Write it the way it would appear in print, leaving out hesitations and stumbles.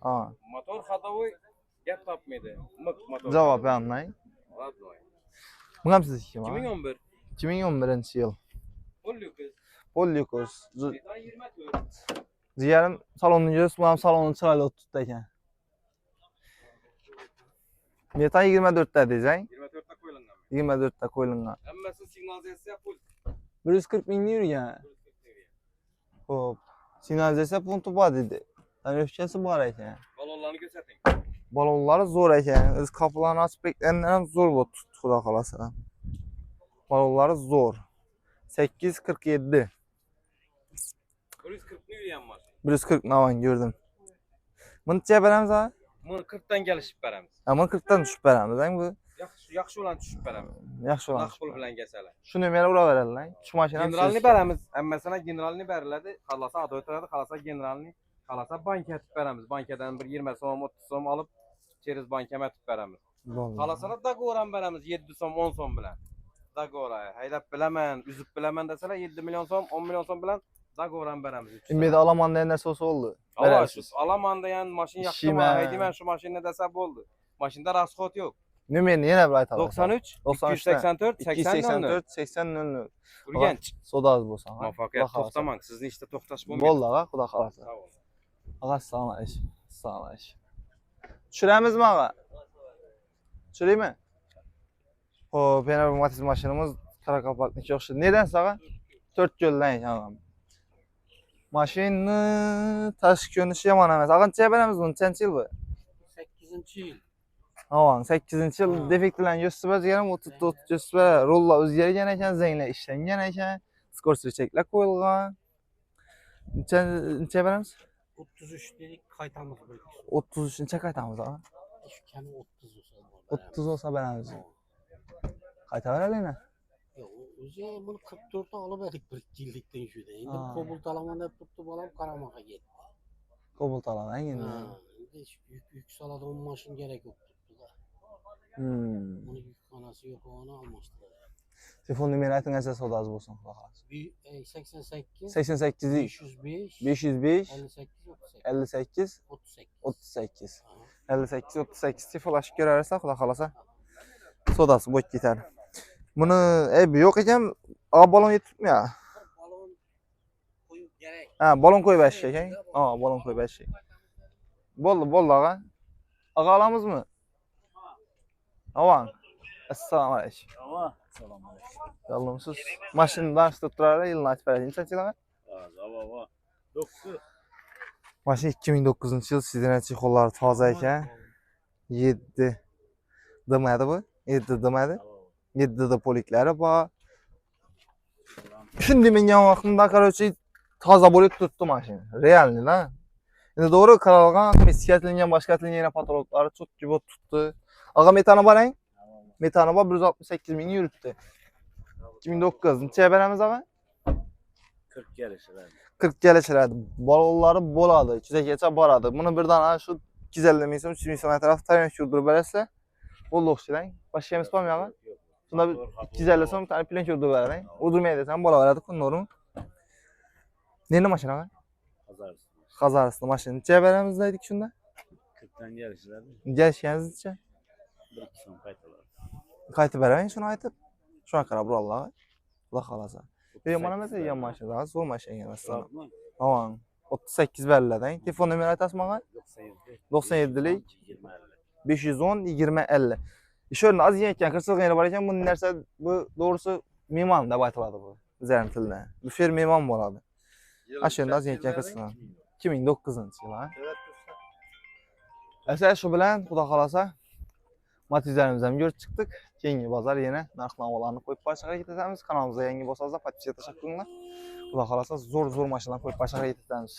Ha. Motor ходовой gap topmaydi. Mık motor. Cevap vermeyin. Bu ham sizniki mi? 2011. 2011-yil. Pollukus. Pollukus. Metan 24. Ciğerim salonunu görüyoruz. Bu ham salonun çıraylı tuttu ekan. Metan 24 diyeceksin. 24'te koyulangan. 24'te koyulgan. Hammasi signalizatsiya pul. 140 bin yurgan. Hop. Signalizatsiya punkti bor dedi. Tanışçası bor ekan. Balonlarni ko'rsating. Balonları zor ekan. Öz kapılarını açıp bekleyenler ham zor bo'lib tutdi, xudo xolasa. Balonları zor. 847. 140 ni yurgan mashina. 140 navan gördüm. Bunu necha beramiz abi? Buni 40 dan kelishib beramiz. Ama 40'tan tushib beramiz, bu. Yaxshi bilan tushib beramiz. Yaxshi olan. Naqd pul bilan kelsalar. Shu nomerga uraveradilar. Shu mashina Generalni beramiz. Hammasini generalni beriladi. Xalasa ado etiladi. Xalasa generalni, xalasa banka etib beramiz. Bankadan bir 20 so'm, 30 so'm olib, через banka etib beramiz. Xalasini dogoran beramiz 7 so'm, 10 so'm bilan. Dagora, haydab bilaman, üzüb bilaman desalar 7 milyon so'm, 10 milyon so'm bilan dagoran beramiz. Ümidi Alaman degan narsa oldu. Alamanda yani maşin yaxshimi, haydiman shu mashinani desa bo'ldi. Mashinada rasxot yo'q. Numerini yana bir aytaman. 93 284 80 80 Urganch. Sodaz bo'lsa. Muvaffaqiyat to'xtamang. Sizni ishda to'xtash bo'lmaydi. Bo'ldi, ağa, xudo xolasa. Ağa, assalomu alaykum. Assalomu alaykum. Tushiramizmi, ağa? Tushiraymi? Xo'p, yana bir Matiz mashinamiz Karakapakniki o'xshaydi. Nedansiz, ağa? 4 yo'ldan ekan. Mashinani tashqi ko'rinishi yomon emas. Ağa, necha beramiz buni? Nechanchi yil bu? 8-yil. Aman 8-yil defektlarni gösterib, 30 gösterib, rollar o'zgargan ekan, zanglar ishlangan ekan, skorcheklar qo'yilgan. Necha beramiz? 33 dedik, qaytamiz. 33 necha qaytamiz, ağa? Shu kami 30 bo'lsa. 30 olsa beramiz. Qaytaveraylikmi? Yo'q, o'zi buni 44 ta olib edik bir yillikdan shuyda. Endi Cobalt olaman deb turibdi, bolam Qaramaqa ketdi. Cobalt olaman endi. Endi yuk soladigan mashin kerak bo'lib turibdi-da. Buni yukxonasi yo'q, onu almashtiradi. Telefon numarani ayting, acha sodasi bo'lsin, xudo xolasa. 88 88 505 505 58 38 58 telefonlashib ko'raversa, xudo xolasa sodasi bo'lib ketadi. Buni aybi yo'q ekan, balon yetibmi ya? Balon qo'yib kerak. Ha, balon qo'yib berish ekan. Ha, balon qo'yib berish. Bo'ldi, ağa. Ağa alamizmi? Avan. Assalomu alaykum. Assalomu alaykum. Yolumsiz. Mashinani danıştırıp turarlar, yılını açıp verelim. Nechanchi yil? 9. Mashina 2009-yil, sizlarning chexollari toza ekan. 7 demadi bu? 7 demadi. 7 da poliklari bor. Shunday mingan vaqtimda, короче, toza bo'lib turibdi mashina. Realniy da. Endi to'g'ri qaralgan, eskatilgan, boshqatilgan patologlari chotki bo'lib turibdi. Ağa metani borang. Metani bor 168 ming yuribdi. 2009 necha beramiz ağa? 40 kelishiradi. 40 kelishiradi. Balonlari bo'ladi, ichidagacha boradi. Buni birdan ana shu 250 ming so'm, 300 ming so'm atrofida tayyor yurdirib berasizlar. Bo'ldi o'xshaydi. Boshqamiz bormi ağa? Shunda 250 so'm tani plen yurdirib beradi. Urdirmay desam bo'laveradi, kunnorim. Neni mashina ağa? Qazariston mashina. Necha beramiz deydik shunda? 40 dan kelishiradi. Kelishganingizcha? 1 so'm qaytariladi. Qaytib beraring, shuni aytib. Shuna qarab urallar. Xudo xolasa. Yomon emas, yomon mashina, zo'r mashina emas. Aman, 38 beriladi. Telefon nomeri aytasizmi ağa? 97lik 510 20 50. Şöyle az yiyken kırsızlığına barayken bu nerse bu doğrusu mimam da baytaladı bu. Zerrin tilde. Bu fer mimam bu oladı. Aşağıda az yiyken kırsızlığına. 2009-yil ha. Esa şu bilan Xudo xolasa Matizlarimizni ham ko'rib chiqdik. Keyingi bozor yana narx-navolarni qo'yib borishga harakat etamiz. Kanalimizga yangi bo'lsangiz, podpiska tashakkurlar. Xudo xolasa zo'r mashinalar qo'yib borishga harakat etamiz.